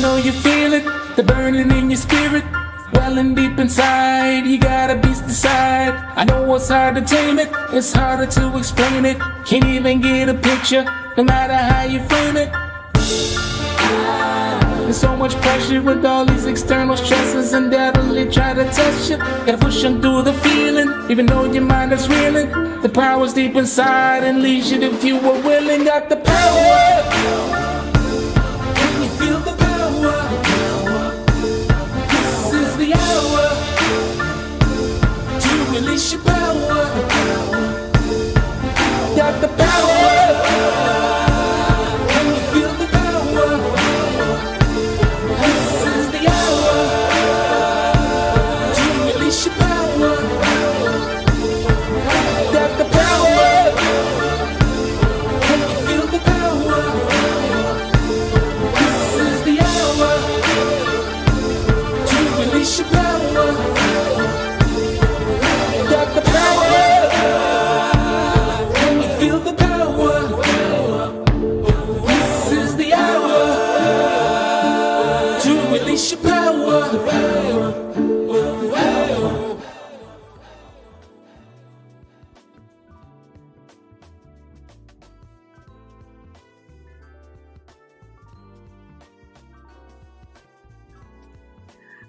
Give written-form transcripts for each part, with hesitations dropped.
know you feel it, the burning in your spirit, welling deep inside. You got a beast inside. I know it's hard to tame it, it's harder to explain it. Can't even get a picture, no matter how you frame it. There's so much pressure with all these external stresses, and definitely try to test you. Gotta push them through the feeling, even though your mind is reeling. The power's deep inside and leads you if you were willing. Got the power. Can you feel the power? This is the hour to release your power. Got the power.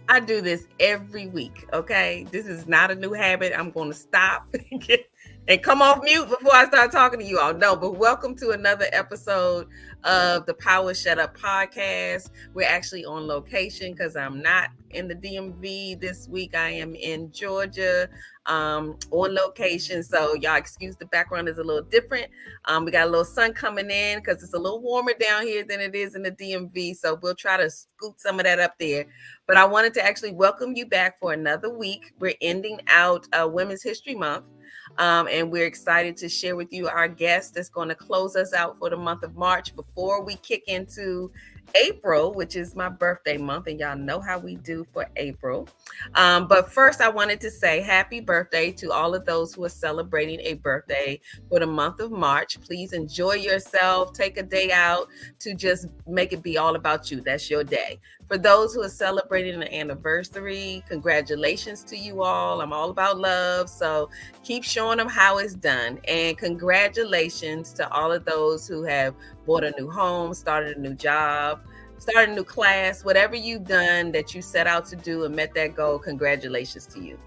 I do this every week, okay? This is not a new habit. I'm going to stop and come off mute before I start talking to you all. No, but welcome to another episode of the Power Shut Up podcast. We're actually on location because I'm not in the DMV this week. I am in Georgia on location. So y'all excuse the background is a little different. We got a little sun coming in because it's a little warmer down here than it is in the DMV. So we'll try to scoot some of that up there. But I wanted to actually welcome you back for another week. We're ending out Women's History Month. And we're excited to share with you our guest that's going to close us out for the month of March before we kick into April, which is my birthday month, and y'all know how we do for April. But first, I wanted to say happy birthday to all of those who are celebrating a birthday for the month of March. Please enjoy yourself. Take a day out to just make it be all about you. That's your day. For those who are celebrating an anniversary, congratulations to you all. I'm all about love, so keep showing them how it's done. And congratulations to all of those who have bought a new home, started a new job, started a new class, whatever you've done that you set out to do and met that goal, congratulations to you.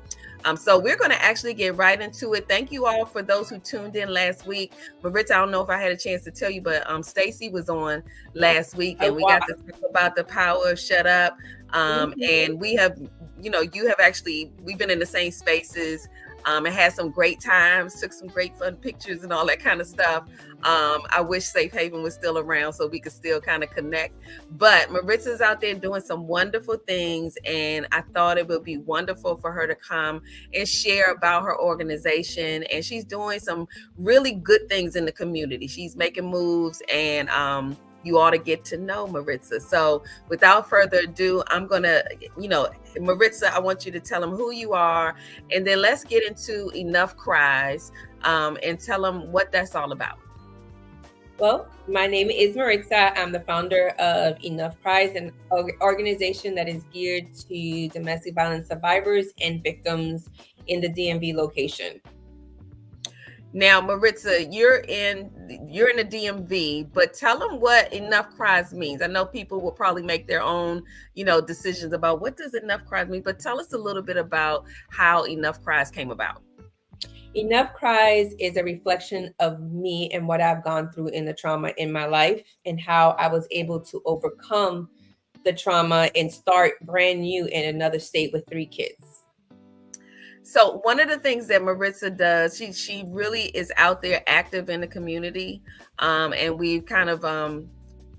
So we're going to actually get right into it. Thank you all for those who tuned in last week. Maritza, I don't know if I had a chance to tell you, but Stacy was on last week and we got to talk about the power of shut up. And we have, you have actually, we've been in the same spaces and had some great times, took some great fun pictures and all that kind of stuff. I wish Safe Haven was still around so we could still kind of connect. But Maritza's out there doing some wonderful things, and I thought it would be wonderful for her to come and share about her organization. And she's doing some really good things in the community. She's making moves, and you ought to get to know Maritza. So without further ado, I'm going to, Maritza, I want you to tell them who you are, and then let's get into Enough Cries and tell them what that's all about. Well, my name is Maritza. I'm the founder of Enough Cries, an organization that is geared to domestic violence survivors and victims in the DMV location. Now, Maritza, you're in the DMV, but tell them what Enough Cries means. I know people will probably make their own, decisions about what does Enough Cries mean, but tell us a little bit about how Enough Cries came about. Enough Cries is a reflection of me and what I've gone through in the trauma in my life and how I was able to overcome the trauma and start brand new in another state with 3 kids. So one of the things that Maritza does, she really is out there active in the community. And we've kind of,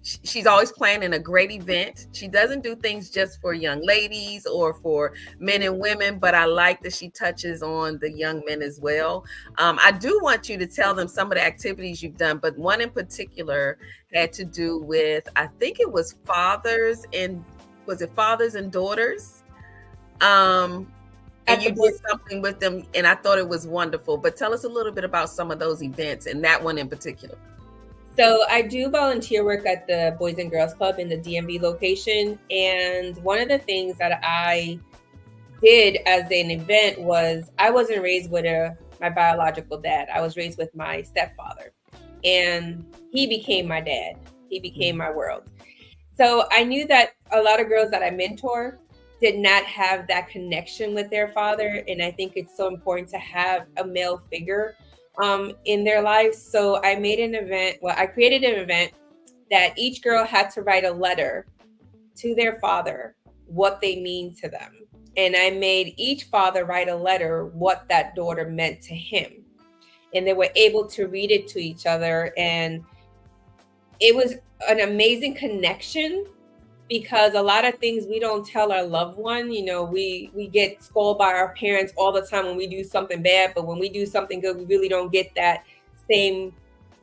she's always planning a great event. She doesn't do things just for young ladies or for men and women, but I like that she touches on the young men as well. I do want you to tell them some of the activities you've done, but one in particular had to do with, I think it was fathers and daughters? And you did something with them, and I thought it was wonderful. But tell us a little bit about some of those events and that one in particular. So I do volunteer work at the Boys and Girls Club in the DMV location. And one of the things that I did as an event was I wasn't raised with my biological dad. I was raised with my stepfather. And he became my dad. He became my world. So I knew that a lot of girls that I mentor did not have that connection with their father. And I think it's so important to have a male figure in their lives. So I made an event. Well, I created an event that each girl had to write a letter to their father, what they mean to them. And I made each father write a letter, what that daughter meant to him. And they were able to read it to each other. And it was an amazing connection, because a lot of things we don't tell our loved one. You know, we get scolded by our parents all the time when we do something bad, but when we do something good, we really don't get that same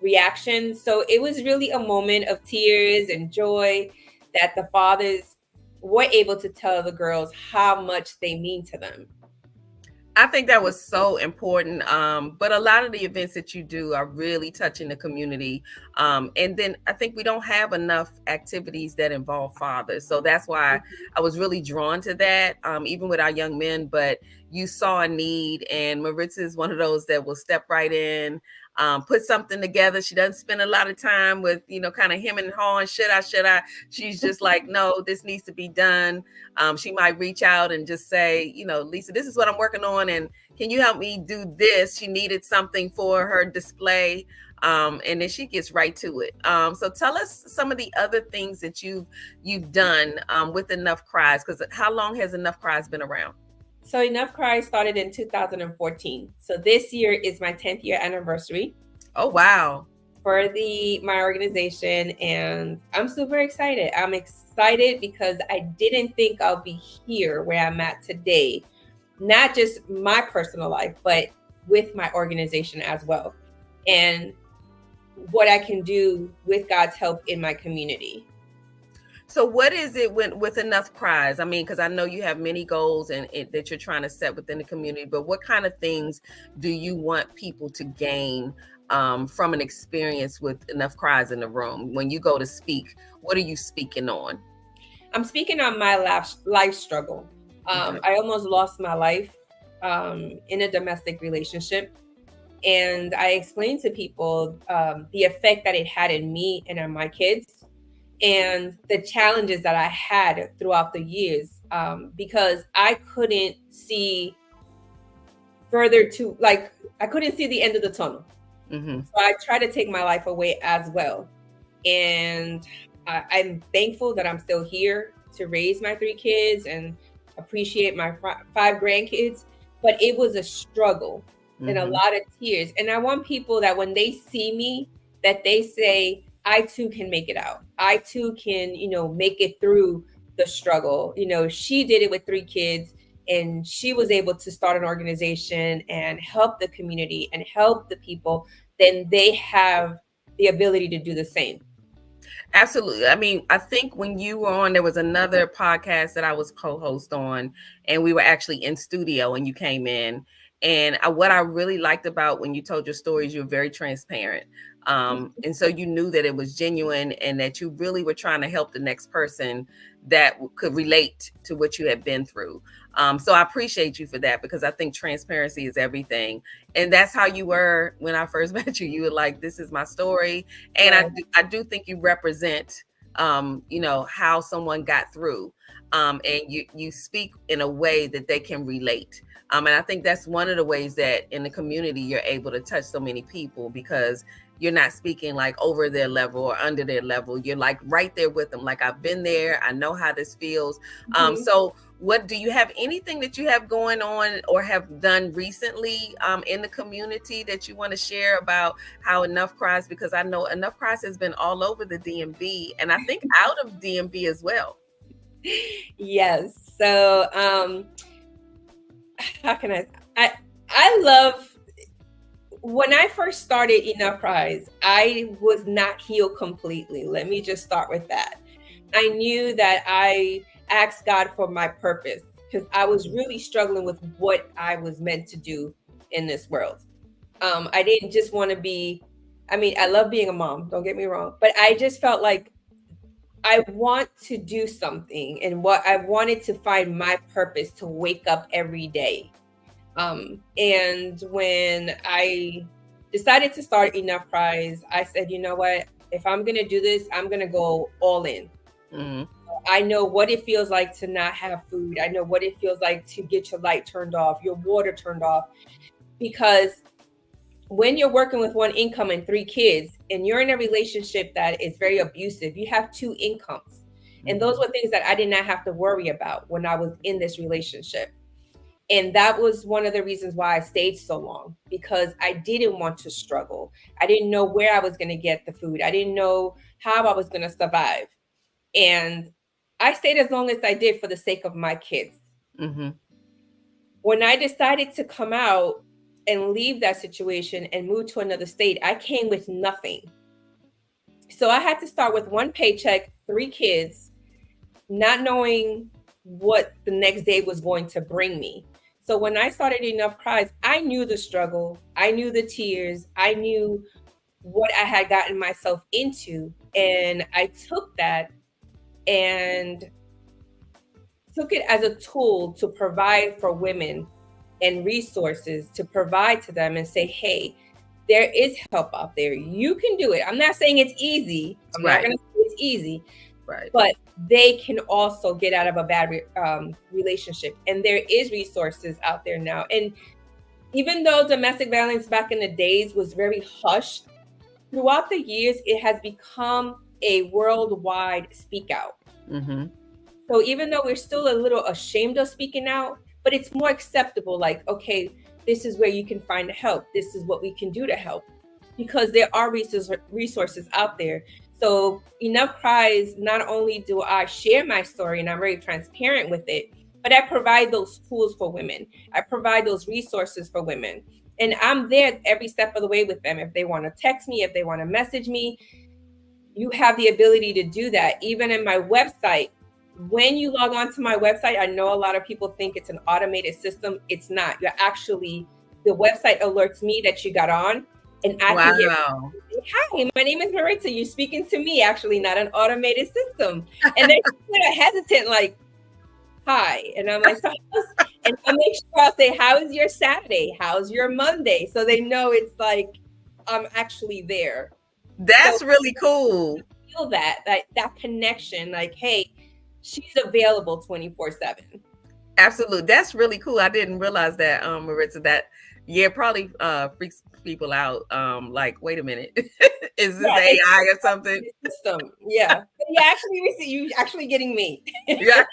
reaction. So it was really a moment of tears and joy that the fathers were able to tell the girls how much they mean to them. I think that was so important. But a lot of the events that you do are really touching the community. And then I think we don't have enough activities that involve fathers. So that's why I was really drawn to that, even with our young men. But you saw a need, and Maritza is one of those that will step right in, put something together. She doesn't spend a lot of time with, kind of him and hawing, should I? She's just like, no, this needs to be done. She might reach out and just say, Lisa, this is what I'm working on, and can you help me do this? She needed something for her display. And then she gets right to it. So tell us some of the other things that you've done with Enough Cries, because how long has Enough Cries been around? So Enough Cries started in 2014. So this year is my 10th year anniversary. Oh, wow. For my organization, and I'm super excited. I'm excited because I didn't think I'll be here where I'm at today, not just my personal life, but with my organization as well, and what I can do with God's help in my community. So what is it with Enough Cries? I mean, because I know you have many goals that you're trying to set within the community, but what kind of things do you want people to gain from an experience with Enough Cries in the room? When you go to speak, what are you speaking on? I'm speaking on my life struggle. Okay. I almost lost my life in a domestic relationship. And I explained to people the effect that it had in me and on my kids, and the challenges that I had throughout the years, because I couldn't see further to, I couldn't see the end of the tunnel. Mm-hmm. So I tried to take my life away as well. And I'm thankful that I'm still here to raise my 3 kids and appreciate my 5 grandkids. But it was a struggle. Mm-hmm. And a lot of tears. And I want people that when they see me, that they say, I too can make it out. I too can, make it through the struggle. She did it with 3 kids, and she was able to start an organization and help the community and help the people. Then they have the ability to do the same. Absolutely. I mean, I think when you were on, there was another podcast that I was co-host on, and we were actually in studio and you came in. And what I really liked about when you told your stories, you were very transparent. And so you knew that it was genuine and that you really were trying to help the next person that could relate to what you had been through. So I appreciate you for that, because I think transparency is everything. And that's how you were when I first met you. You were like, this is my story. And right. I do think you represent, how someone got through. And you speak in a way that they can relate. And I think that's one of the ways that in the community you're able to touch so many people, because you're not speaking like over their level or under their level. You're like right there with them. Like, I've been there. I know how this feels. Mm-hmm. So what do you have anything that you have going on or have done recently in the community that you want to share about how Enough Cries? Because I know Enough Cries has been all over the DMV, and I think out of DMV as well. Yes. So how can I love, when I first started Enough Cries, I was not healed completely. Let me just start with that. I knew that I asked God for my purpose, because I was really struggling with what I was meant to do in this world. I didn't just want to be I mean, I love being a mom, don't get me wrong, but I just felt like I want to do something, and what I wanted to find my purpose to wake up every day. And when I decided to start Enough Prize, I said, you know what? If I'm going to do this, I'm going to go all in. Mm-hmm. I know what it feels like to not have food. I know what it feels like to get your light turned off, your water turned off. Because when you're working with one income and 3 kids, and you're in a relationship that is very abusive, you have 2 incomes. And those were things that I did not have to worry about when I was in this relationship. And that was one of the reasons why I stayed so long, because I didn't want to struggle. I didn't know where I was going to get the food. I didn't know how I was going to survive. And I stayed as long as I did for the sake of my kids. Mm-hmm. When I decided to come out and leave that situation and move to another state, I came with nothing. So I had to start with 1 paycheck, 3 kids, not knowing what the next day was going to bring me. So when I started Enough Cries, I knew the struggle. I knew the tears. I knew what I had gotten myself into. And I took that and took it as a tool to provide for women and resources to provide to them and say, hey, there is help out there. You can do it. I'm not saying it's easy. I'm not going to say it's easy. Right. But they can also get out of a bad relationship. And there is resources out there now. And even though domestic violence back in the days was very hushed, throughout the years, it has become a worldwide speak out. Mm-hmm. So even though we're still a little ashamed of speaking out, but it's more acceptable. Like, okay, this is where you can find help. This is what we can do to help, because there are resources out there. So Enough Cries, not only do I share my story and I'm very transparent with it, but I provide those tools for women. I provide those resources for women. And I'm there every step of the way with them. If they want to text me, if they want to message me, you have the ability to do that. Even in my website, when you log on to my website, I know a lot of people think it's an automated system. It's not. You're actually, the website alerts me that you got on. And I can get, hi, my name is Maritza. You're speaking to me, actually, not an automated system. And they're kind of hesitant, like, hi. And I'm like, and I make sure I'll say, how is your Saturday? How's your Monday? So they know it's like, I'm actually there. That's really cool. Feel that connection, like, hey, she's available 24/7. Absolutely. That's really cool. I didn't realize that, Maritza, that probably freaks people out. Like, wait a minute, is this AI or something? System. Yeah. You actually getting me. Right.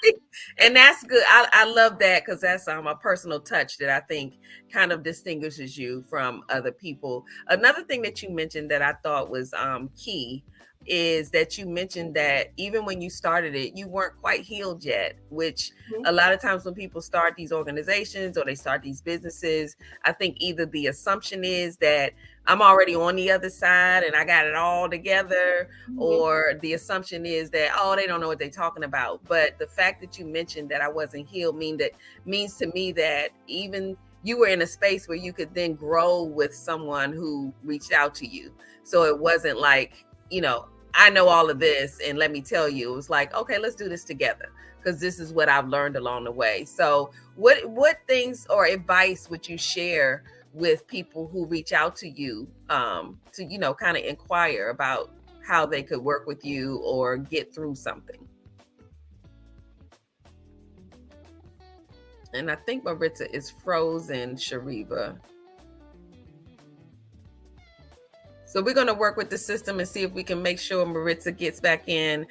And that's good. I love that, because that's a personal touch that I think kind of distinguishes you from other people. Another thing that you mentioned that I thought was key is that you mentioned that even when you started it, you weren't quite healed yet, which a lot of times when people start these organizations or they start these businesses, I think either the assumption is that I'm already on the other side and I got it all together, or the assumption is that, oh, they don't know what they're talking about. But the fact that you mentioned that I wasn't healed means to me that even you were in a space where you could then grow with someone who reached out to you. So it wasn't like, I know all of this and let me tell you. It was like, okay, let's do this together, because this is what I've learned along the way. So what things or advice would you share with people who reach out to you to, kind of inquire about how they could work with you or get through something? And I think Maritza is frozen, Shariva. So we're going to work with the system and see if we can make sure Maritza gets back in.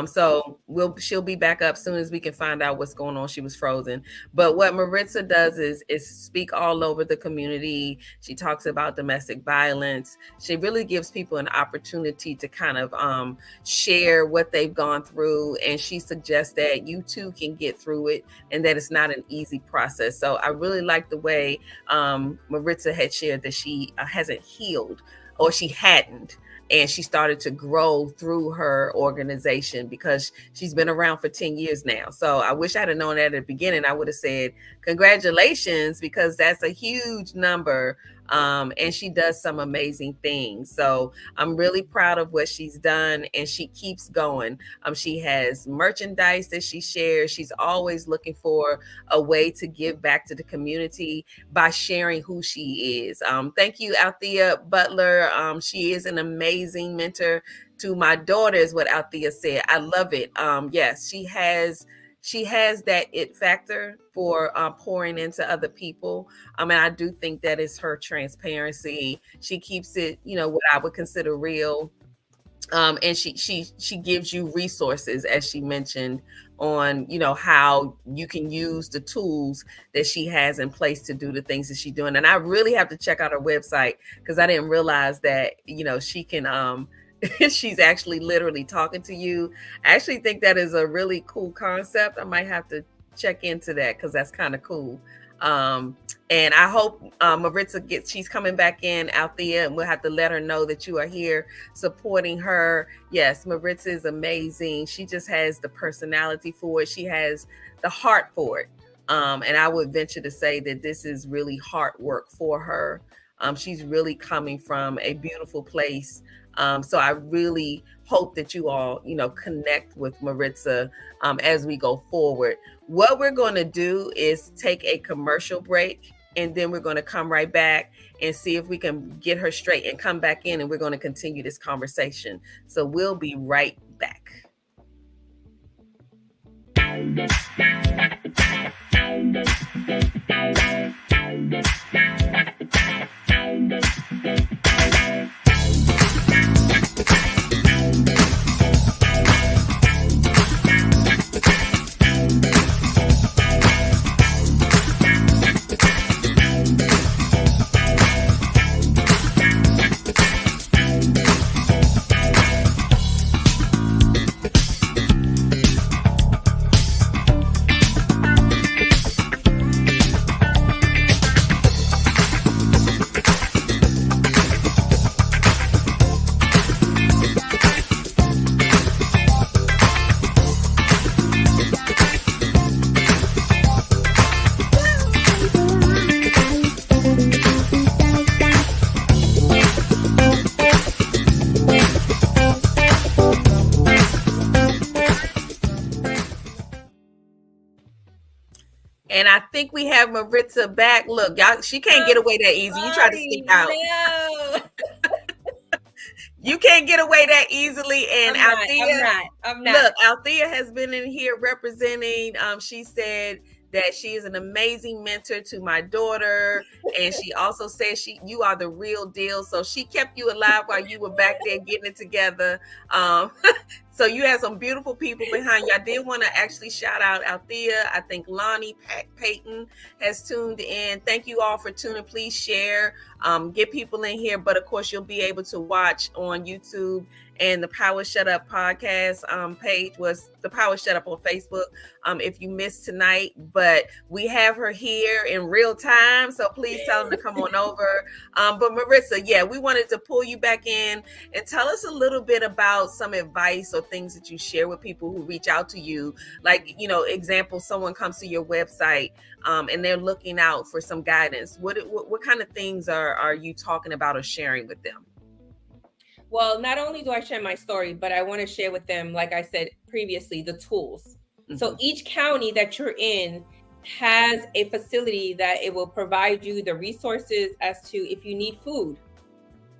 So she'll be back up soon as we can find out what's going on. She was frozen. But what Maritza does is speak all over the community. She talks about domestic violence. She really gives people an opportunity to kind of share what they've gone through. And she suggests that you too can get through it and that it's not an easy process. So I really like the way Maritza had shared that she hasn't healed, or she hadn't, and she started to grow through her organization because she's been around for 10 years now. So I wish I'd have known that at the beginning. I would have said, congratulations, because that's a huge number And she does some amazing things. So I'm really proud of what she's done, and she keeps going. She has merchandise that she shares. She's always looking for a way to give back to the community by sharing who she is. Thank you, Althea Butler. She is an amazing mentor to my daughter, is what Althea said. I love it. Yes, she has that it factor for pouring into other people. And I do think that is her transparency. She keeps it, what I would consider real. And she gives you resources, as she mentioned, on how you can use the tools that she has in place to do the things that she's doing. And I really have to check out her website, because I didn't realize that she can she's actually literally talking to you. I actually think that is a really cool concept. I might have to check into that, because that's kind of cool. And I hope Maritza she's coming back in, Althea, and we'll have to let her know that you are here supporting her. Yes, Maritza is amazing. She just has the personality for it. She has the heart for it. And I would venture to say that this is really hard work for her. She's really coming from a beautiful place. So I really hope that you all, connect with Maritza as we go forward. What we're going to do is take a commercial break, and then we're going to come right back and see if we can get her straight and come back in, and we're going to continue this conversation. So we'll be right back. And I think we have Maritza back. Look, y'all, she can't get away that easy. You try to sneak out. You can't get away that easily. And I'm not. Look, Althea has been in here representing. She said that she is an amazing mentor to my daughter, and she also says you are the real deal. So she kept you alive while you were back there getting it together. So you have some beautiful people behind you. I did want to actually shout out Althea. I think Lonnie Payton has tuned in. Thank you all for tuning. Please share, get people in here. But of course, you'll be able to watch on YouTube, and the Power Shut Up podcast page was the Power Shut Up on Facebook. If you missed tonight, but we have her here in real time, so please tell them to come on over. But Maritza, we wanted to pull you back in and tell us a little bit about some advice or things that you share with people who reach out to you. Like, example, someone comes to your website and they're looking out for some guidance. What kind of things are you talking about or sharing with them? Well, not only do I share my story, but I want to share with them, like I said previously, the tools. Mm-hmm. So each county that you're in has a facility that it will provide you the resources as to if you need food,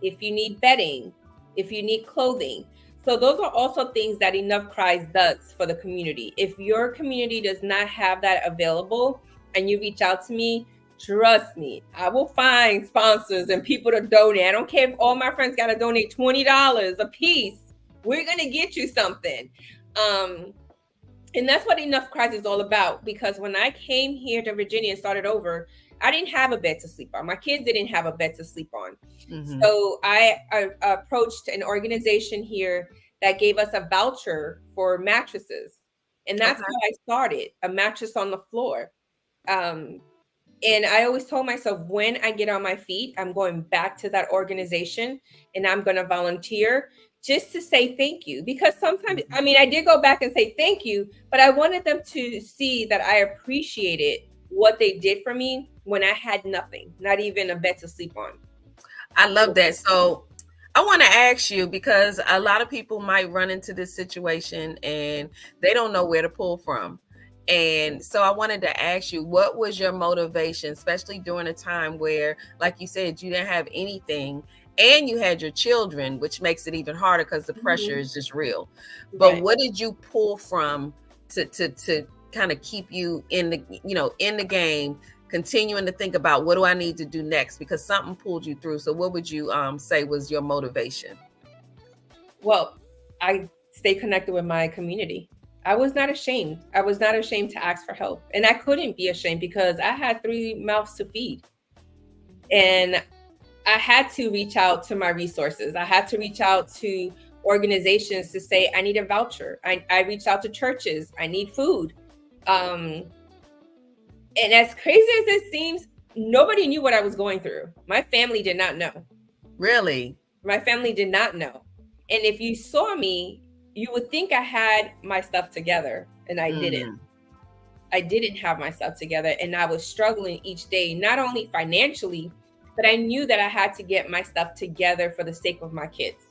if you need bedding, if you need clothing. So those are also things that Enough Cries does for the community. If your community does not have that available and you reach out to me, trust me, I will find sponsors and people to donate. I don't care if all my friends got to donate $20 a piece. We're going to get you something. And that's what Enough Cries is all about. Because when I came here to Virginia and started over, I didn't have a bed to sleep on. My kids didn't have a bed to sleep on. Mm-hmm. So I approached an organization here that gave us a voucher for mattresses. And that's how I started, a mattress on the floor. And I always told myself, when I get on my feet, I'm going back to that organization and I'm going to volunteer just to say thank you. Because sometimes, I did go back and say thank you, but I wanted them to see that I appreciated what they did for me when I had nothing, not even a bed to sleep on. I love that. So I want to ask you, because a lot of people might run into this situation and they don't know where to pull from. And so I wanted to ask you, what was your motivation, especially during a time where, like you said, you didn't have anything and you had your children, which makes it even harder because the pressure is just real. But what did you pull from to kind of keep you in the game, continuing to think about what do I need to do next, because something pulled you through? So what would you say was your motivation? Well, I stay connected with my community. I was not ashamed. I was not ashamed to ask for help. And I couldn't be ashamed because I had 3 mouths to feed. And I had to reach out to my resources. I had to reach out to organizations to say, I need a voucher. I reached out to churches. I need food. And as crazy as it seems, nobody knew what I was going through. My family did not know. Really? My family did not know. And if you saw me, you would think I had my stuff together, and I didn't. I didn't have my stuff together, and I was struggling each day, not only financially, but I knew that I had to get my stuff together for the sake of my kids.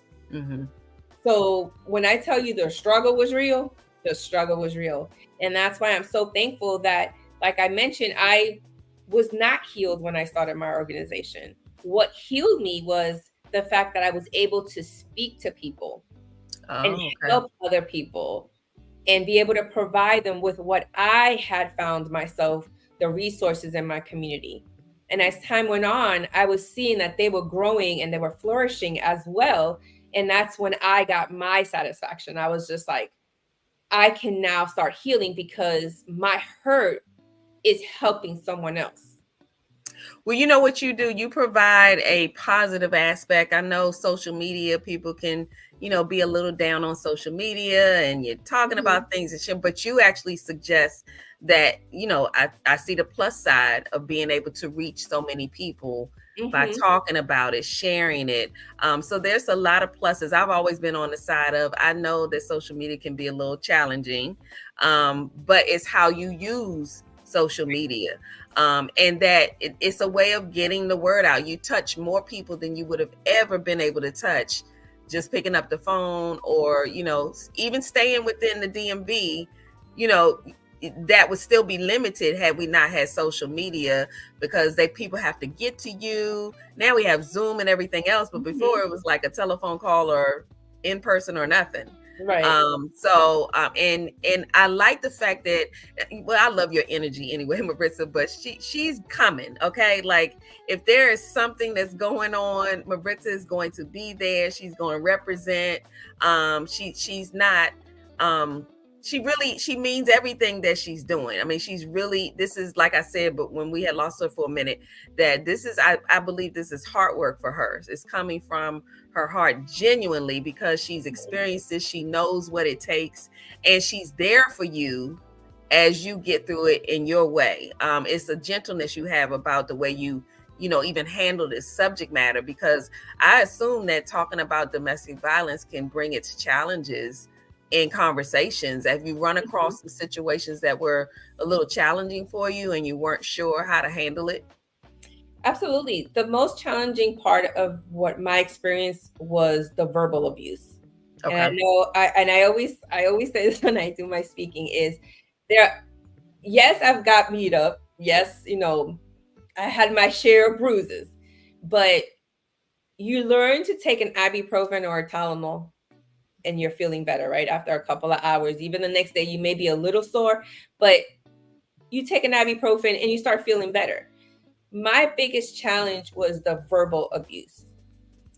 So when I tell you the struggle was real, the struggle was real. And that's why I'm so thankful that, like I mentioned, I was not healed when I started my organization. What healed me was the fact that I was able to speak to people and help other people and be able to provide them with what I had found myself, the resources in my community. And as time went on, I was seeing that they were growing and they were flourishing as well. And that's when I got my satisfaction. I was just like, I can now start healing because my hurt is helping someone else. Well, you know what you do? You provide a positive aspect. I know social media, people can, be a little down on social media and you're talking about things and shit, but you actually suggest that, I see the plus side of being able to reach so many people by talking about it, sharing it. So there's a lot of pluses. I've always been on the side of, I know that social media can be a little challenging, but it's how you use social media. And that it's a way of getting the word out. You touch more people than you would have ever been able to touch just picking up the phone, or, even staying within the DMV, that would still be limited had we not had social media, because people have to get to you. Now we have Zoom and everything else, but before it was like a telephone call or in person or nothing. Right. And I like the fact that, I love your energy anyway, Maritza, but she's coming. Okay. Like if there is something that's going on, Maritza is going to be there. She's going to represent. She's not, she means everything that she's doing. I mean, this is, like I said, but when we had lost her for a minute, that this is, I believe this is hard work for her. It's coming from her heart genuinely, because she's experienced this. She knows what it takes, and she's there for you as you get through it in your way. It's a gentleness you have about the way you even handle this subject matter, because I assume that talking about domestic violence can bring its challenges in conversations. Have you run across some situations that were a little challenging for you and you weren't sure how to handle it? Absolutely. The most challenging part of what my experience was the verbal abuse. Okay. And I know, I always say this when I do my speaking, is yes, I've got beat up. Yes, I had my share of bruises, but you learn to take an ibuprofen or a Tylenol and you're feeling better, right? After a couple of hours, even the next day, you may be a little sore, but you take an ibuprofen and you start feeling better. My biggest challenge was the verbal abuse.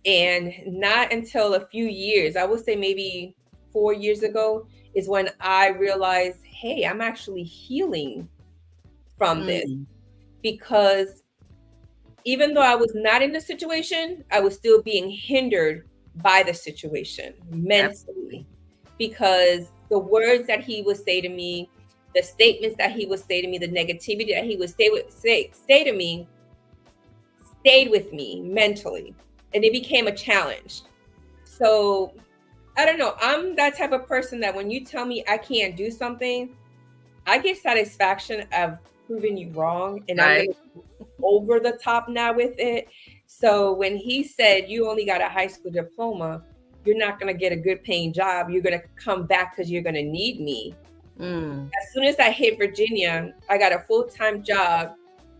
And not until a few years, I would say maybe 4 years ago, is when I realized, hey, I'm actually healing from this. Because even though I was not in the situation, I was still being hindered by the situation mentally. Because the words that he would say to me, the statements that he would say to me, the negativity that he would say to me, stayed with me mentally, and it became a challenge. So I don't know. I'm that type of person that when you tell me I can't do something, I get satisfaction of proving you wrong, and I'm Right. going to go over the top now with it. So when he said you only got a high school diploma, you're not going to get a good paying job. You're going to come back because you're going to need me. As soon as I hit Virginia, I got a full-time job.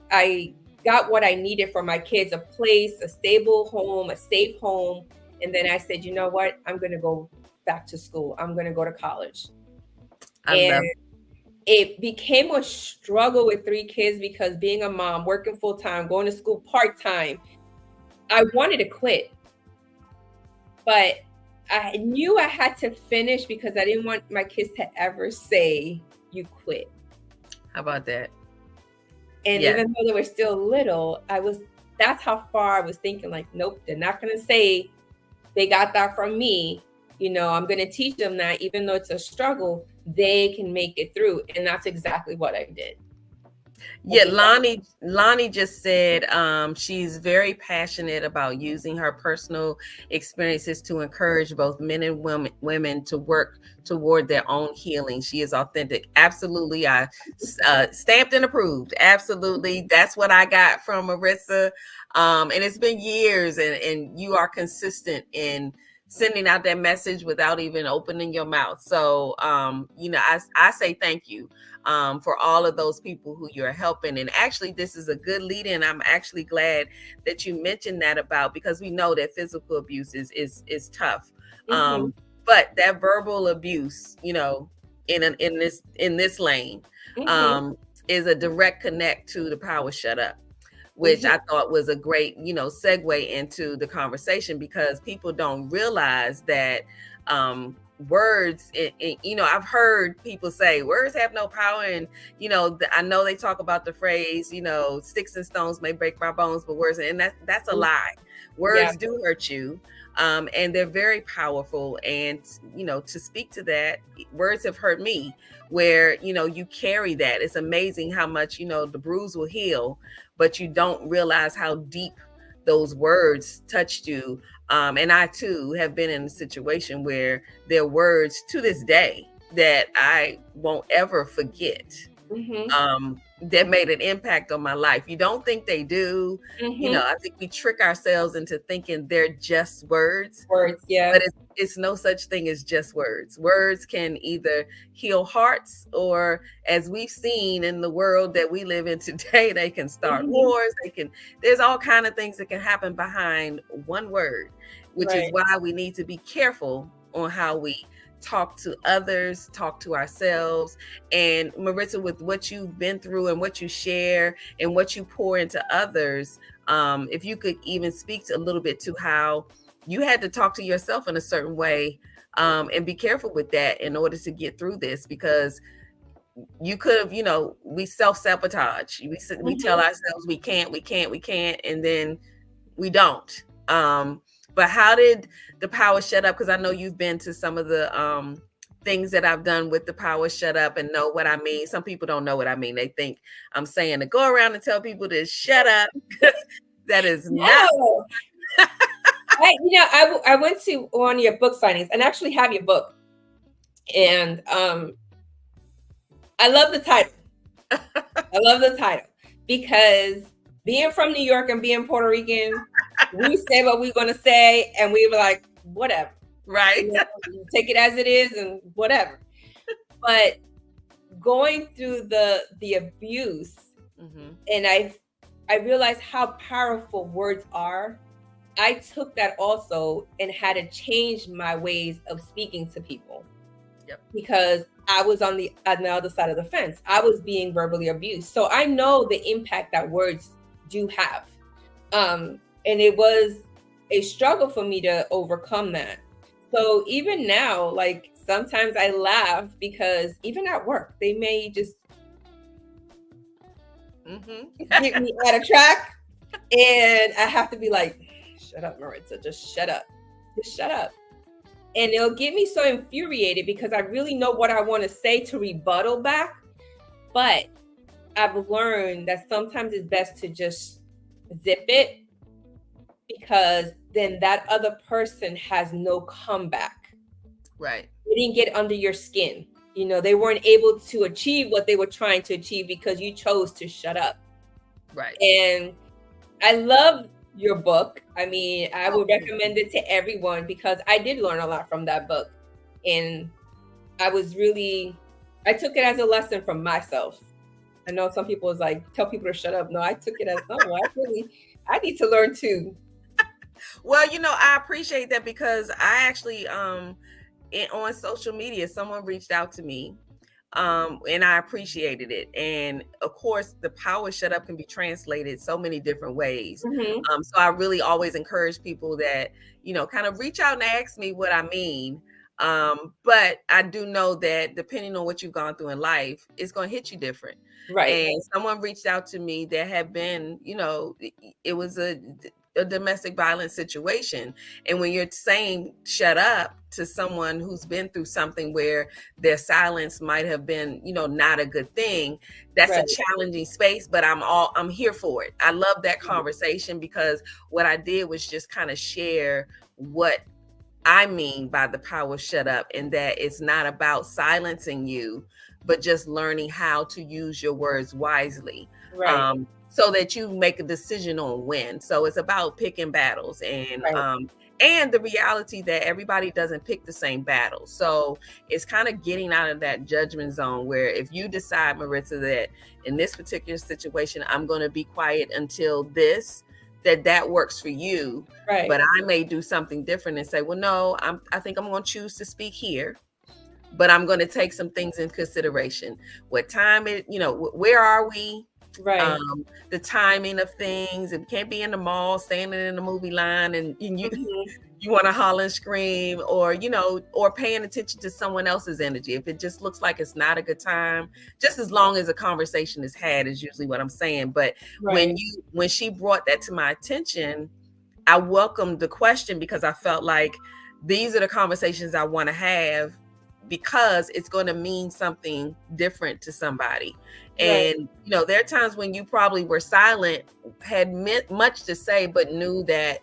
I got what I needed for my kids, a place, a stable home, a safe home. And then I said, you know what? I'm going to go back to school. I'm going to go to college. And it became a struggle with 3 kids because being a mom, working full-time, going to school part-time, I wanted to quit. But I knew I had to finish because I didn't want my kids to ever say, you quit. How about that? And even though they were still little, that's how far I was thinking, like, nope, they're not going to say they got that from me. You know, I'm going to teach them that even though it's a struggle, they can make it through. And that's exactly what I did. Yeah, Lonnie just said she's very passionate about using her personal experiences to encourage both men and women to work toward their own healing. She is authentic. Absolutely. I stamped and approved. Absolutely. That's what I got from Marissa. And it's been years, and you are consistent in sending out that message without even opening your mouth. So, you know, I say thank you for all of those people who you're helping. And actually, this is a good lead in. I'm actually glad that you mentioned that because we know that physical abuse is tough. But that verbal abuse, you know, in this lane, is a direct connect to the power shut up, which I thought was a great, you know, segue into the conversation, because people don't realize that words, you know, I've heard people say words have no power. And, you know, I know they talk about the phrase, you know, sticks and stones may break my bones, but words, and that's a lie. Words do hurt you. And they're very powerful. And, you know, to speak to that, words have hurt me, where, you know, you carry that. It's amazing how much, you know, the bruise will heal, but you don't realize how deep those words touched you. And I too have been in a situation where there are words to this day that I won't ever forget. That made an impact on my life. You don't think they do. You know, I think we trick ourselves into thinking they're just words. But it's no such thing as just words. Words can either heal hearts, or, as we've seen in the world that we live in today, they can start wars. There's all kind of things that can happen behind one word, which is why we need to be careful on how we talk to others, talk to ourselves. And Marissa, with what you've been through and what you share and what you pour into others, if you could even speak a little bit to how you had to talk to yourself in a certain way, and be careful with that in order to get through this, because you could have, you know, we self-sabotage. We tell ourselves we can't, and then we don't. But how did the power shut up? Because I know you've been to some of the things that I've done with the power shut up and know what I mean. Some people don't know what I mean. They think I'm saying to go around and tell people to shut up. That is not. You know, I went to one of your book signings and actually have your book. And I love the title. I love the title because being from New York and being Puerto Rican, we say what we're going to say, and we were like, whatever. Right. You know, take it as it is and whatever. But going through the abuse, and I realized how powerful words are. I took that also and had to change my ways of speaking to people. Because I was on the other side of the fence. I was being verbally abused. So I know the impact that words do have. And it was a struggle for me to overcome that. So even now, like, sometimes I laugh because even at work, they may just get me out of track. And I have to be like, shut up, Maritza, just shut up. Just shut up. And it'll get me so infuriated because I really know what I want to say to rebuttal back. But I've learned that sometimes it's best to just zip it, because then that other person has no comeback. Right. They didn't get under your skin. You know, they weren't able to achieve what they were trying to achieve because you chose to shut up. Right. And I love your book. I mean, I would recommend it to everyone because I did learn a lot from that book. And I took it as a lesson from myself. I know some people is like, tell people to shut up. No, I took it as, no, I need to learn too. Well, you know, I appreciate that because I actually, on social media, someone reached out to me, and I appreciated it. And of course, the power shut up can be translated so many different ways. Mm-hmm. So I really always encourage people that, you know, kind of reach out and ask me what I mean. But I do know that depending on what you've gone through in life, it's going to hit you different. Right. And someone reached out to me that had been, you know, it was a domestic violence situation. And when you're saying shut up to someone who's been through something where their silence might have been, you know, not a good thing, that's Right. a challenging space, but I'm here for it. I love that conversation because what I did was just kind of share what I mean by the power shut up, and that it's not about silencing you, but just learning how to use your words wisely. Right. So that you make a decision on when. So it's about picking battles, and Right. And the reality that everybody doesn't pick the same battle. So it's kind of getting out of that judgment zone where if you decide, Maritza, that in this particular situation, I'm going to be quiet until this, that works for you. Right. But I may do something different and say, well, no, I think I'm going to choose to speak here, but I'm going to take some things in consideration. What time it, you know, where are we? Right. The timing of things. It can't be in the mall, standing in the movie line, and you Mm-hmm. you want to holler and scream, or you know, or paying attention to someone else's energy. If it just looks like it's not a good time, just as long as a conversation is had, is usually what I'm saying. But Right. when she brought that to my attention, I welcomed the question because I felt like these are the conversations I want to have because it's going to mean something different to somebody. Right. And, you know, there are times when you probably were silent, had much to say, but knew that,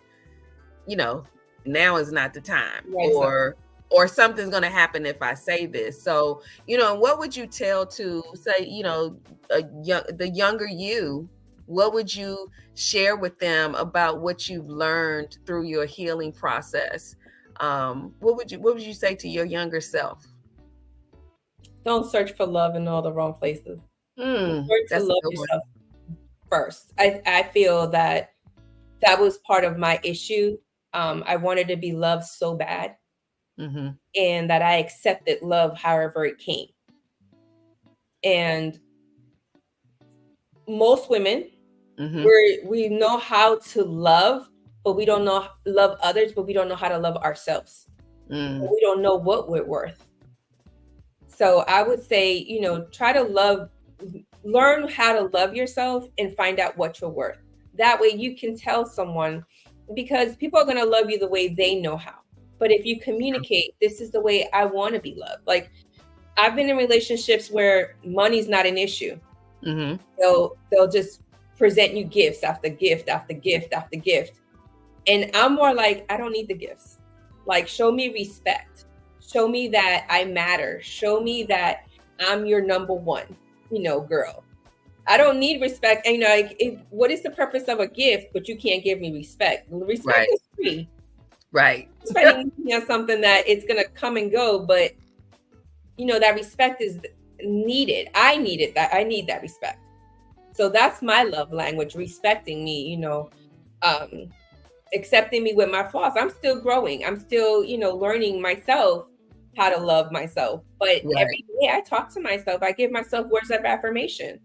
you know, now is not the time, Right. or something's going to happen if I say this. So, you know, what would you tell to say, you know, the younger you, what would you share with them about what you've learned through your healing process? What would you say to your younger self? Don't search for love in all the wrong places. Learn to That's a love good one. yourself first. I feel that was part of my issue. I wanted to be loved so bad, and that I accepted love however it came. And most women, we know how to love, but we don't know love others, but we don't know how to love ourselves. We don't know what we're worth. So I would say, you know, learn how to love yourself and find out what you're worth. That way you can tell someone, because people are going to love you the way they know how. But if you communicate, this is the way I want to be loved. Like, I've been in relationships where money's not an issue. They'll just present you gifts after gift after gift after gift. And I'm more like, I don't need the gifts. Like, show me respect. Show me that I matter. Show me that I'm your number one, you know, girl. I don't need respect. And, you know, like, what is the purpose of a gift, but you can't give me respect? Respect is free. Right. Spending money on something that it's going to come and go, but, you know, that respect is needed. I need that respect. So that's my love language, respecting me, you know, accepting me with my flaws. I'm still growing. I'm still, you know, learning myself how to love myself. But every day I talk to myself. I give myself words of affirmation,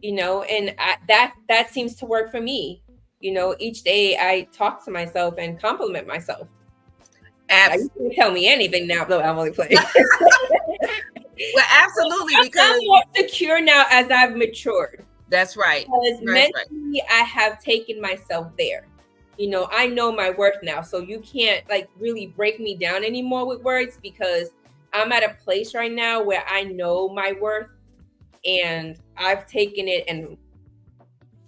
you know, and that seems to work for me. You know, each day I talk to myself and compliment myself. You can tell me anything now, though. I'm only playing. Well, absolutely, because I'm more secure now as I've matured. That's right. Because mentally, I have taken myself there. You know, I know my worth now. So you can't like really break me down anymore with words, because I'm at a place right now where I know my worth and I've taken it and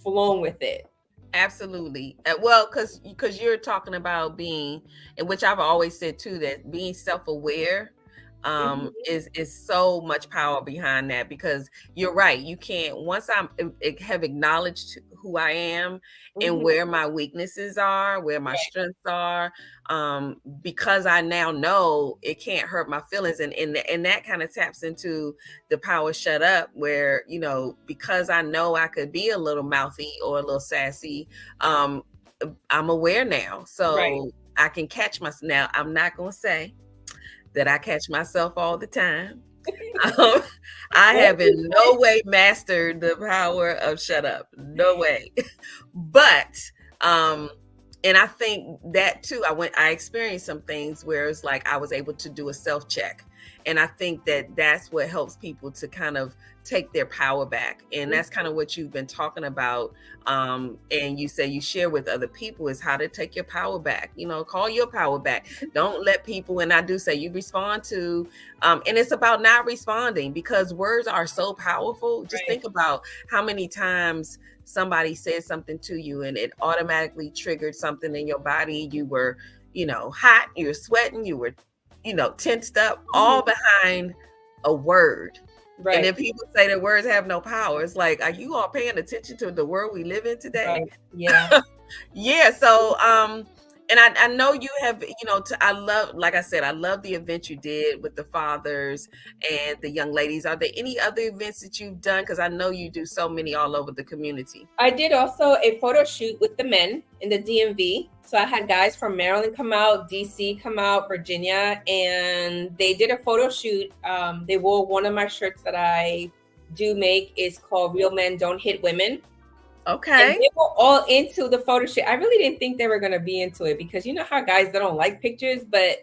flown with it. Absolutely. Well, because you're talking about being, and which I've always said too, that being self-aware is so much power behind that, because you're right. You can't, once have acknowledged who I am and where my weaknesses are, where my strengths are, because I now know it can't hurt my feelings, and that kind of taps into the power shut up, where, you know, because I know I could be a little mouthy or a little sassy, I'm aware now, so I can catch myself. Now, I'm not gonna say that I catch myself all the time. I have in no way mastered the power of shut up. No way. But and I think that too, I experienced some things where it's like I was able to do a self-check. And I think that that's what helps people to kind of take their power back. And that's kind of what you've been talking about. And you say you share with other people, is how to take your power back. You know, call your power back. Don't let people, and I do say you respond to, and it's about not responding, because words are so powerful. Just think about how many times somebody said something to you and it automatically triggered something in your body. You were, you know, hot, you were sweating, you were, you know, tensed up, all behind a word. And then people say that words have no power. It's like, are you all paying attention to the world we live in today? Yeah. Yeah. So, and I know you have, you know, I love, like I said, I love the event you did with the fathers and the young ladies. Are there any other events that you've done? Because I know you do so many all over the community. I did also a photo shoot with the men in the DMV. So I had guys from Maryland come out, DC come out, Virginia, and they did a photo shoot. They wore one of my shirts that I do make. It's called Real Men Don't Hit Women. Okay. And they were all into the photo shoot. I really didn't think they were going to be into it, because you know how guys, they don't like pictures, but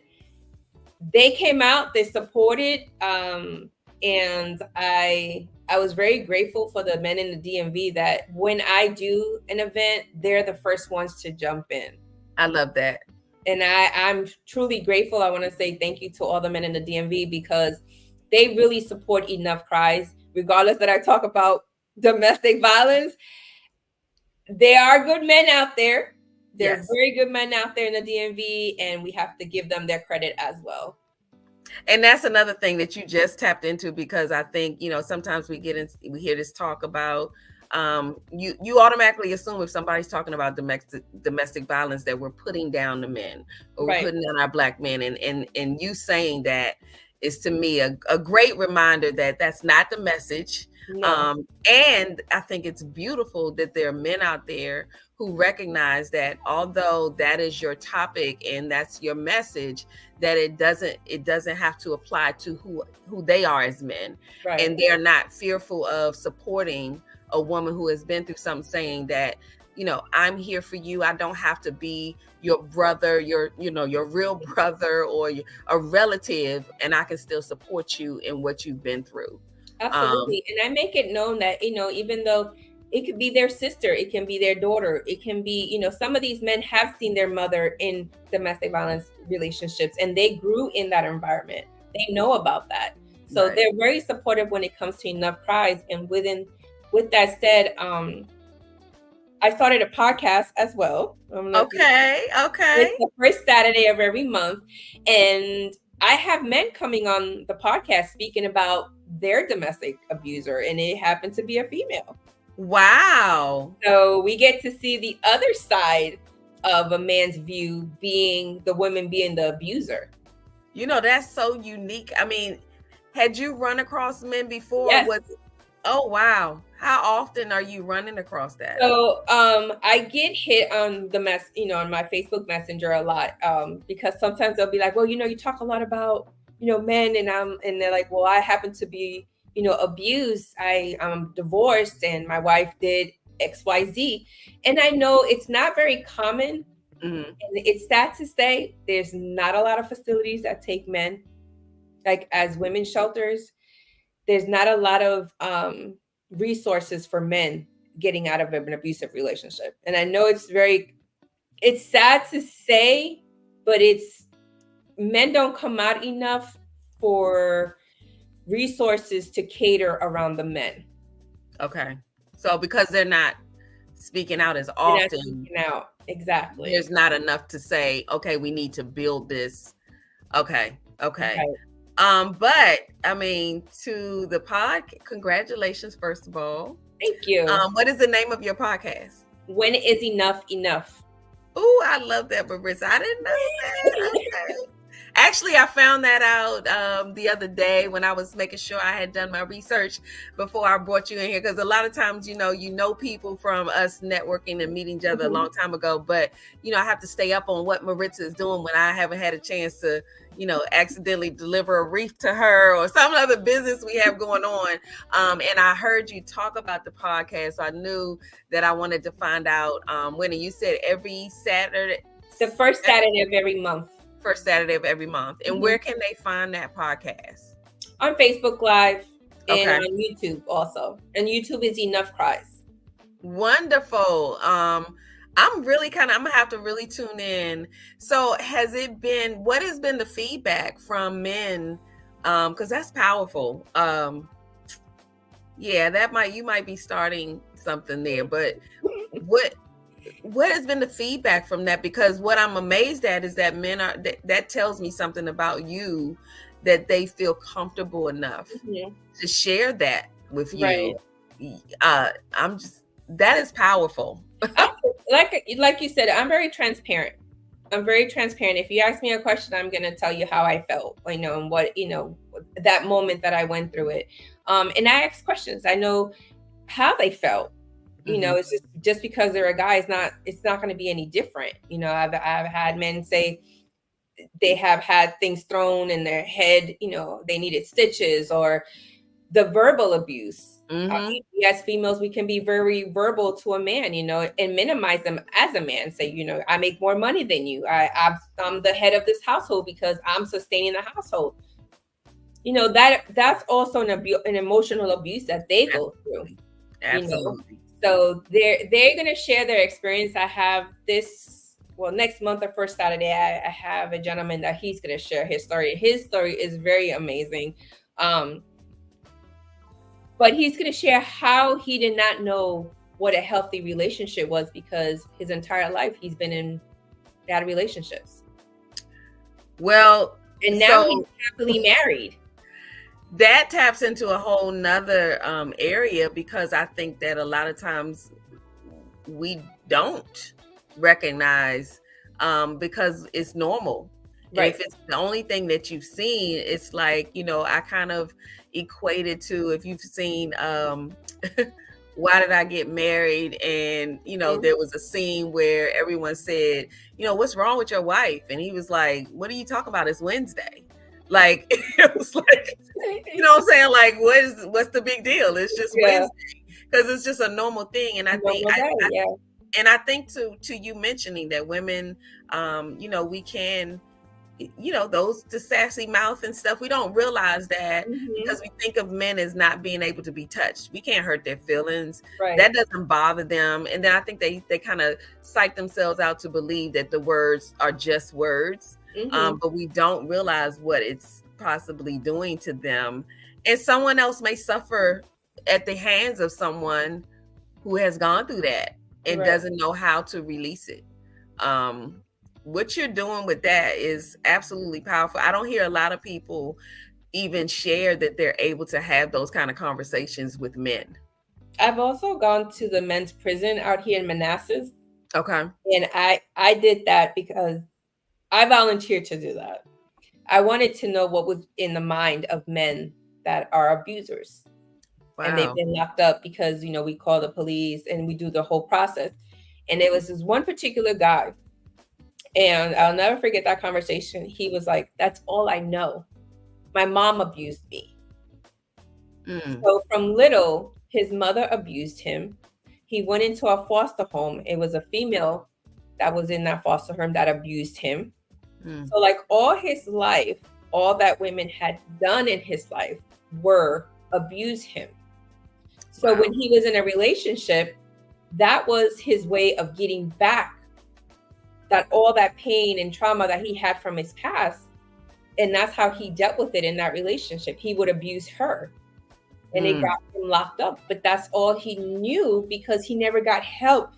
they came out, they supported. And I was very grateful for the men in the DMV that when I do an event, they're the first ones to jump in. I love that. And I'm truly grateful. I want to say thank you to all the men in the DMV, because they really support Enough Cries, regardless that I talk about domestic violence. There are good men out there. There are very good men out there in the DMV, and we have to give them their credit as well. And that's another thing that you just tapped into, because I think, you know, sometimes we hear this talk about, you automatically assume if somebody's talking about domestic violence that we're putting down the men, or we're putting down our Black men. And you saying that is, to me, a great reminder that that's not the message. No. And I think it's beautiful that there are men out there who recognize that although that is your topic and that's your message, that it doesn't have to apply to who they are as men. And they're not fearful of supporting a woman who has been through something, saying that, you know, I'm here for you. I don't have to be your brother, your real brother, or a relative, and I can still support you in what you've been through. Absolutely. And I make it known that, you know, even though it could be their sister, it can be their daughter, it can be, you know, some of these men have seen their mother in domestic violence relationships, and they grew in that environment. They know about that. So they're very supportive when it comes to Enough Cries. And with that said, I started a podcast as well. Okay. It's the first Saturday of every month. And I have men coming on the podcast speaking about their domestic abuser, and it happened to be a female. Wow. So we get to see the other side of a man's view, being the woman being the abuser. You know, that's so unique. I mean, had you run across men before? Yes. Oh, wow. How often are you running across that? So I get hit on on my Facebook Messenger a lot, because sometimes they'll be like, well, you know, you talk a lot about, you know, men, and they're like, well, I happen to be, you know, abused. I'm divorced, and my wife did XYZ. And I know it's not very common. And it's sad to say, there's not a lot of facilities that take men, like as women's shelters. There's not a lot of resources for men getting out of an abusive relationship. And I know it's sad to say, but men don't come out enough for resources to cater around the men. Okay. So because they're not speaking out as often. Exactly. There's not enough to say, okay, we need to build this. Okay. Right. But I mean, to the congratulations, first of all. Thank you. What is the name of your podcast? When is enough enough? Oh, I love that, Marissa. I didn't know that. Okay. Actually, I found that out the other day when I was making sure I had done my research before I brought you in here. Because a lot of times, you know people from us networking and meeting each other a long time ago. But, I have to stay up on what Maritza is doing when I haven't had a chance to, accidentally deliver a wreath to her or some other business we have going on. And I heard you talk about the podcast. So I knew that I wanted to find out when you said every Saturday. The first Saturday of every month. First Saturday of every month. And where can they find that podcast? On Facebook Live and on YouTube also. And YouTube is Enough Cries. Wonderful. I'm gonna have to really tune in. So what has been the feedback from men? Because that's powerful. You might be starting something there, but what has been the feedback from that? Because what I'm amazed at is that men that tells me something about you, that they feel comfortable enough to share that with you. Right. That is powerful. Like you said, I'm very transparent. If you ask me a question, I'm going to tell you how I felt, and what, that moment that I went through it. And I ask questions. I know how they felt. It's just because they're a guy, it's not going to be any different. I've had men say they have had things thrown in their head, they needed stitches, or the verbal abuse. As females, we can be very verbal to a man, and minimize them as a man. Say, I make more money than you. I'm the head of this household because I'm sustaining the household. That's also an emotional abuse that they go through. Absolutely. So they're going to share their experience. I have next month or first Saturday, I have a gentleman that he's going to share his story. His story is very amazing. But he's going to share how he did not know what a healthy relationship was, because his entire life he's been in bad relationships. Well, and now he's happily married. That taps into a whole nother area, because I think that a lot of times we don't recognize because it's normal. Right. If it's the only thing that you've seen, it's like, I kind of equated to, if you've seen Why Did I Get Married? And, there was a scene where everyone said, what's wrong with your wife? And he was like, what are you talking about? It's Wednesday. Like, it was like, what I'm saying? Like, what's the big deal? It's just Wednesday, because it's just a normal thing. And I think to you mentioning that women, we can, the sassy mouth and stuff, we don't realize that because we think of men as not being able to be touched. We can't hurt their feelings. Right. That doesn't bother them. And then I think they kind of psych themselves out to believe that the words are just words. But we don't realize what it's possibly doing to them. And someone else may suffer at the hands of someone who has gone through that and doesn't know how to release it. What you're doing with that is absolutely powerful. I don't hear a lot of people even share that they're able to have those kind of conversations with men. I've also gone to the men's prison out here in Manassas. Okay. And I did that because I volunteered to do that. I wanted to know what was in the mind of men that are abusers. Wow. And they've been locked up because, we call the police and we do the whole process. And there was this one particular guy, and I'll never forget that conversation. He was like, that's all I know. My mom abused me. So from little, his mother abused him. He went into a foster home. It was a female that was in that foster home that abused him. So like all his life, all that women had done in his life were abuse him. So when he was in a relationship, that was his way of getting back that all that pain and trauma that he had from his past. And that's how he dealt with it in that relationship. He would abuse her and it got him locked up. But that's all he knew, because he never got help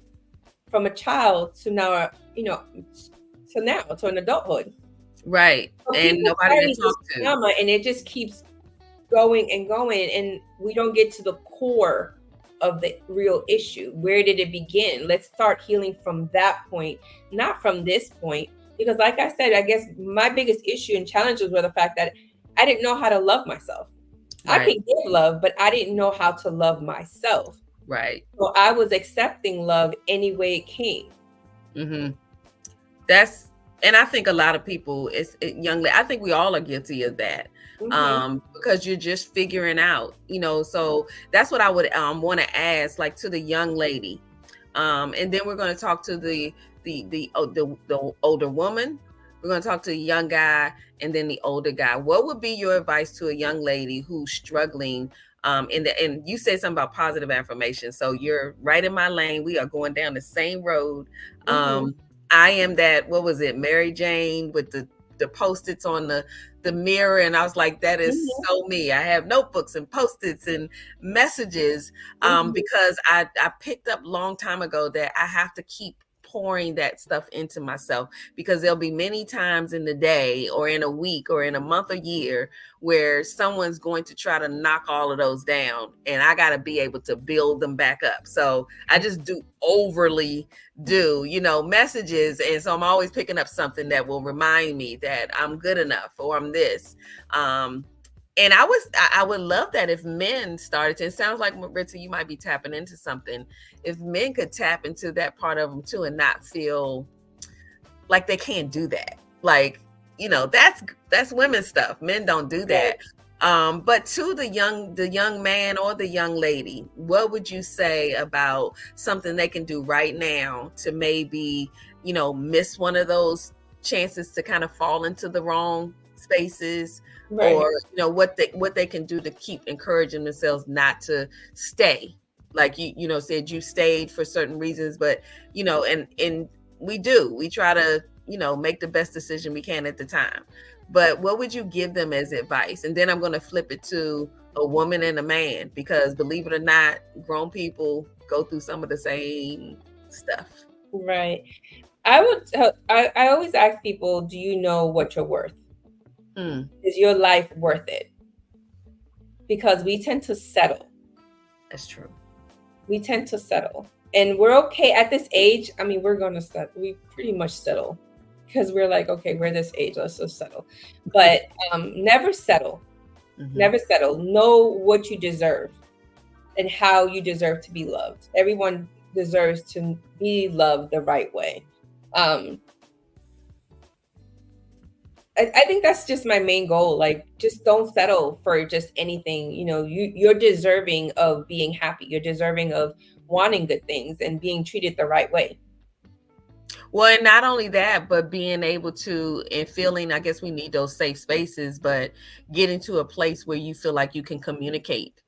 from a child to now, to an adulthood. Right. So And people nobody carry to this talk to. trauma, and it just keeps going and going, and we don't get to the core of the real issue. Where did it begin? Let's start healing from that point, not from this point. Because like I said, I guess my biggest issue and challenges were the fact that I didn't know how to love myself. I Right. could give love, but I didn't know how to love myself. Right. So I was accepting love any way it came. Mm-hmm. And I think a lot of people, I think we all are guilty of that. Because you're just figuring out, so that's what I would want to ask, like, to the young lady. And then we're going to talk to the older woman. We're going to talk to the young guy and then the older guy. What would be your advice to a young lady who's struggling? And you said something about positive affirmation. So you're right in my lane. We are going down the same road. I am that, what was it, Mary Jane with the Post-its on the mirror. And I was like, that is so me. I have notebooks and Post-its and messages because I picked up long time ago that I have to keep pouring that stuff into myself, because there'll be many times in the day or in a week or in a month or year where someone's going to try to knock all of those down, and I got to be able to build them back up. So I just overly do messages, and so I'm always picking up something that will remind me that I'm good enough or I'm this. And I would love that if men started to, it sounds like, Maritza, you might be tapping into something. If men could tap into that part of them too and not feel like they can't do that. Like, that's women's stuff. Men don't do that. But to the young man or the young lady, what would you say about something they can do right now to maybe, miss one of those chances to kind of fall into the wrong spaces? Right. Or what they can do to keep encouraging themselves not to stay, like you said you stayed for certain reasons, but and we try to make the best decision we can at the time. But what would you give them as advice? And then I'm going to flip it to a woman and a man, because believe it or not, grown people go through some of the same stuff. Right. I always ask people, do you know what you're worth? Is your life worth it? Because we tend to settle. That's true. We tend to settle, and we're okay at this age. I mean, we're gonna settle. We pretty much settle because we're like, okay, we're this age, let's just settle. But never settle. Never settle. Know what you deserve and how you deserve to be loved. Everyone deserves to be loved the right way. I think that's just my main goal. Like, just don't settle for just anything. You're deserving of being happy. You're deserving of wanting good things and being treated the right way. Well, and not only that, but being able to, and feeling, I guess we need those safe spaces, but getting to a place where you feel like you can communicate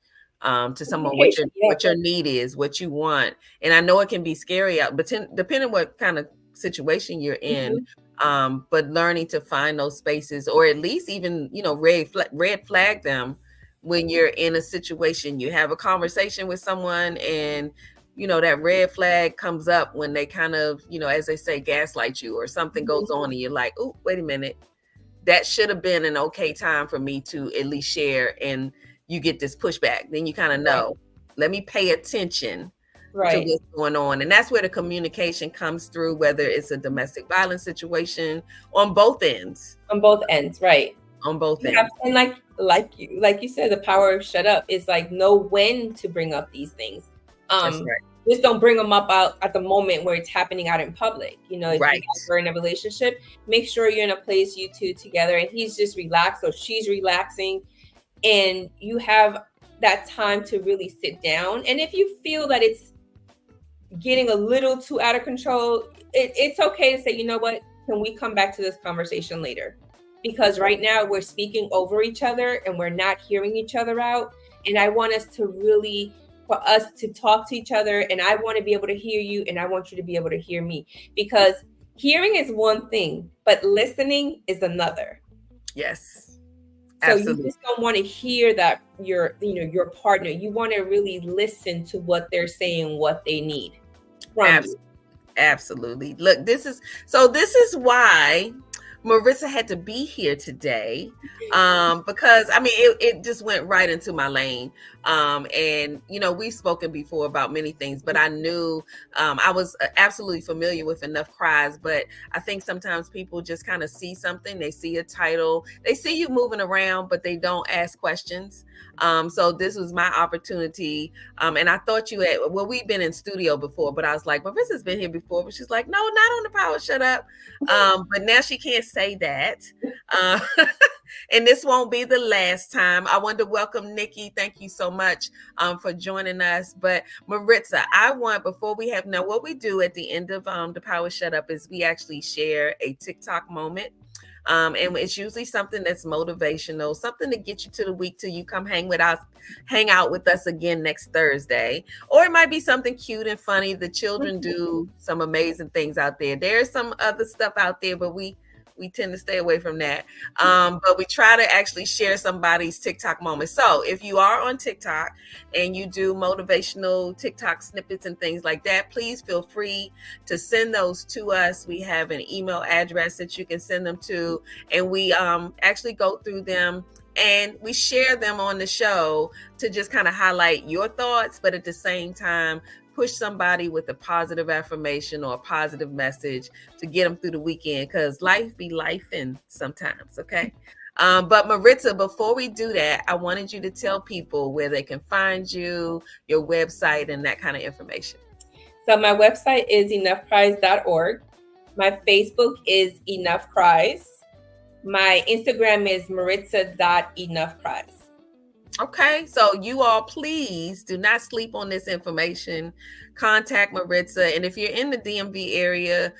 to someone what your need is, what you want. And I know it can be scary out, but depending what kind of situation you're in, but learning to find those spaces, or at least even, red flag them when you're in a situation. You have a conversation with someone and, that red flag comes up when they kind of, as they say, gaslight you, or something goes on and you're like, oh, wait a minute, that should have been an okay time for me to at least share, and you get this pushback. Then you kind of know, let me pay attention to what's going on. And that's where the communication comes through, whether it's a domestic violence situation, on both ends. On both ends, right. On both ends. And like you said, the power of shut up is like, know when to bring up these things. That's right. Just don't bring them up out at the moment where it's happening out in public. If you guys are in a relationship, make sure you're in a place, you two together, and he's just relaxed or she's relaxing, and you have that time to really sit down. And if you feel that it's getting a little too out of control, it's okay to say, you know what, can we come back to this conversation later? Because right now we're speaking over each other and we're not hearing each other out. And I want us to talk to each other, and I want to be able to hear you, and I want you to be able to hear me, because hearing is one thing, but listening is another. Yes. So you just don't want to hear that your partner. You want to really listen to what they're saying, what they need from you. Absolutely. Look, this is why, Marissa had to be here today because I mean it just went right into my lane. And you know, we've spoken before about many things, but I knew I was absolutely familiar with Enough Cries, but I think sometimes people just kind of see something, they see a title, they see you moving around, but they don't ask questions. So this was my opportunity. And I thought you had, well, we've been in studio before, but I was like, Marissa's been here before, but she's like, no, not on the Power Shut Up. But now she can't say that. And this won't be the last time. I want to welcome Nikki. Thank you so much for joining us. But Maritza, I want, before we have, now what we do at the end of the Power Shut Up is we actually share a TikTok moment. And it's usually something that's motivational, something to get you to the week till you come hang out with us again next Thursday. Or it might be something cute and funny. The children do some amazing things out there. There's some other stuff out there, but we tend to stay away from that. But we try to actually share somebody's TikTok moment. So if you are on TikTok and you do motivational TikTok snippets and things like that, please feel free to send those to us. We have an email address that you can send them to, and we actually go through them and we share them on the show to just kind of highlight your thoughts, but at the same time, push somebody with a positive affirmation or a positive message to get them through the weekend, because life be lifing sometimes, okay? But Maritza, before we do that, I wanted you to tell people where they can find you, your website, and that kind of information. So my website is enoughcries.org. My Facebook is Enough Cries. My Instagram is maritza.enoughcries. Okay, so you all please do not sleep on this information. Contact Maritza, and if you're in the DMV area,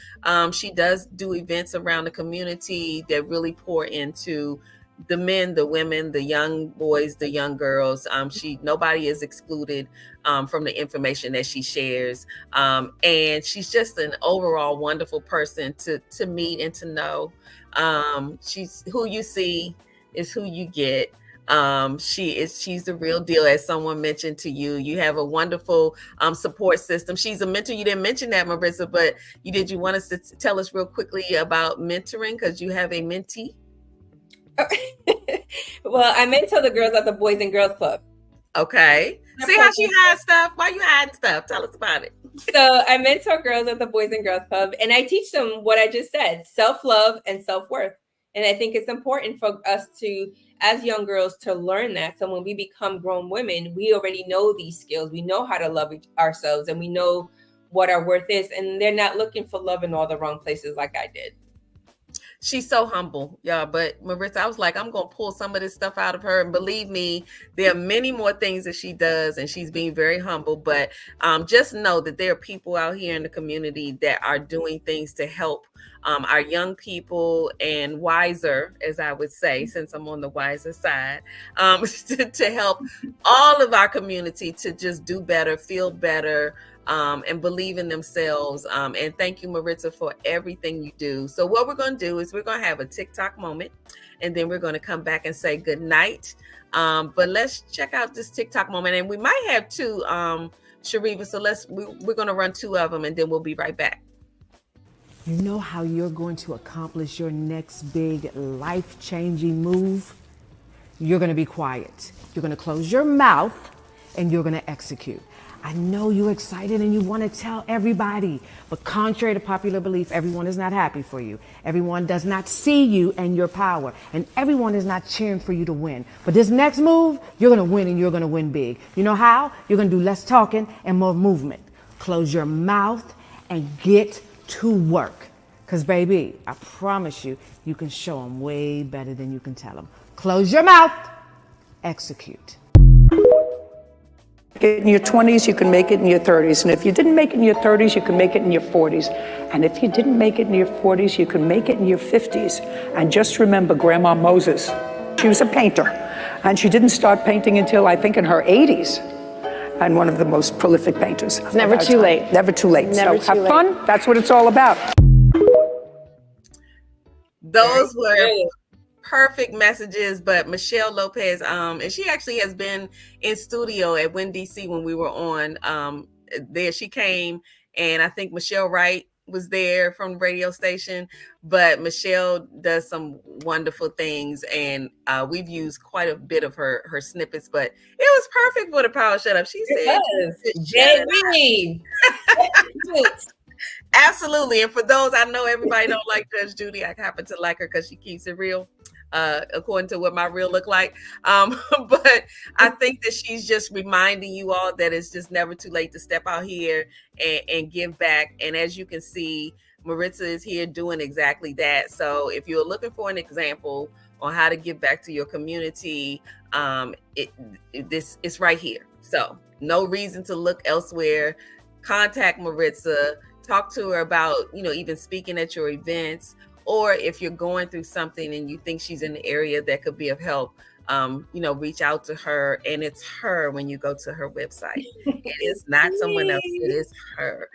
she does do events around the community that really pour into the men, the women, the young boys, the young girls. Nobody is excluded from the information that she shares, and she's just an overall wonderful person to meet and to know. She's who you see is who you get. She's the real deal. As someone mentioned to you, you have a wonderful support system. She's a mentor. You didn't mention that, Marissa, but you want us to tell us real quickly about mentoring, because you have a mentee? Well, I mentor the girls at the Boys and Girls Club. Okay. See how she hides stuff? Why you hiding stuff? Tell us about it. So I mentor girls at the Boys and Girls Club, and I teach them what I just said: self-love and self-worth. And I think it's important for us to, as young girls, to learn that. So when we become grown women, we already know these skills. We know how to love ourselves, and we know what our worth is. And they're not looking for love in all the wrong places like I did. She's so humble, yeah. But Maritza, I was like, I'm going to pull some of this stuff out of her. And believe me, there are many more things that she does, and she's being very humble. But just know that there are people out here in the community that are doing things to help our young people, and wiser, as I would say, since I'm on the wiser side, to help all of our community to just do better, feel better, and believe in themselves. And thank you, Maritza, for everything you do. So what we're going to do is we're going to have a TikTok moment, and then we're going to come back and say good night. But let's check out this TikTok moment, and we might have two, Shariva. So we're going to run two of them, and then we'll be right back. You know how you're going to accomplish your next big life-changing move? You're going to be quiet. You're going to close your mouth, and you're going to execute. I know you're excited and you want to tell everybody, but contrary to popular belief, everyone is not happy for you. Everyone does not see you and your power, and everyone is not cheering for you to win. But this next move, you're going to win, and you're going to win big. You know how? You're going to do less talking and more movement. Close your mouth and get to work. Because, baby, I promise you, you can show them way better than you can tell them. Close your mouth, execute. In your 20s, you can make it in your 30s. And if you didn't make it in your 30s, you can make it in your 40s. And if you didn't make it in your 40s, you can make it in your 50s. And just remember Grandma Moses. She was a painter. And she didn't start painting until, I think, in her 80s. And one of the most prolific painters. It's never too late. Never too late. Never so too have late. fun. That's what it's all about. Those were perfect messages. But Michelle Lopez, and she actually has been in studio at Win DC when we were on there. She came, and I think Michelle Wright was there from the radio station, but Michelle does some wonderful things, and we've used quite a bit of her snippets, but it was perfect for the Power Shut Up. She said, Baby. absolutely. And for those, I know everybody don't like Judge Judy. I happen to like her because she keeps it real, according to what my real look like. But I think that she's just reminding you all that it's just never too late to step out here and give back. And as you can see, Maritza is here doing exactly that. So if you're looking for an example on how to give back to your community, it's right here. So no reason to look elsewhere. Contact Maritza, talk to her about, even speaking at your events, or if you're going through something and you think she's in the area that could be of help, reach out to her. And it's her when you go to her website. It is not someone else. It is her.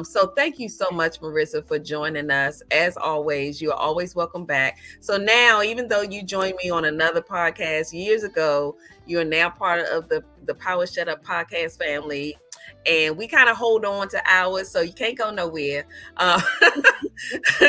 So thank you so much, Marissa, for joining us. As always, you're always welcome back. So now, even though you joined me on another podcast years ago, you are now part of the Power Shut Up podcast family. And we kind of hold on to ours, so you can't go nowhere.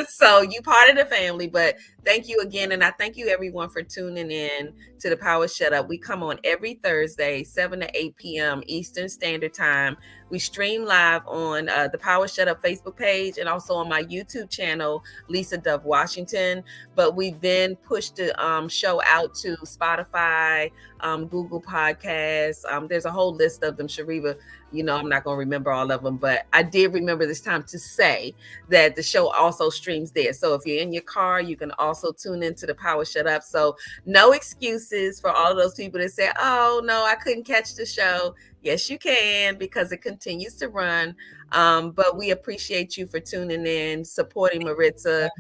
So you part of the family, but thank you again. And I thank you everyone for tuning in to the Power Shut Up. We come on every Thursday, 7 to 8 p.m. Eastern Standard Time. We stream live on the Power Shut Up Facebook page and also on my YouTube channel, Lisa Dove Washington. But we then pushed the show out to Spotify, Google Podcasts. There's a whole list of them, Shariva. I'm not going to remember all of them, but I did remember this time to say that the show also streams there. So if you're in your car, you can also tune into the Power Shut Up. So no excuses for all of those people that say, oh, no, I couldn't catch the show. Yes, you can, because it continues to run. But we appreciate you for tuning in, supporting Maritza,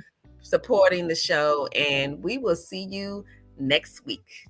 supporting the show, and we will see you next week.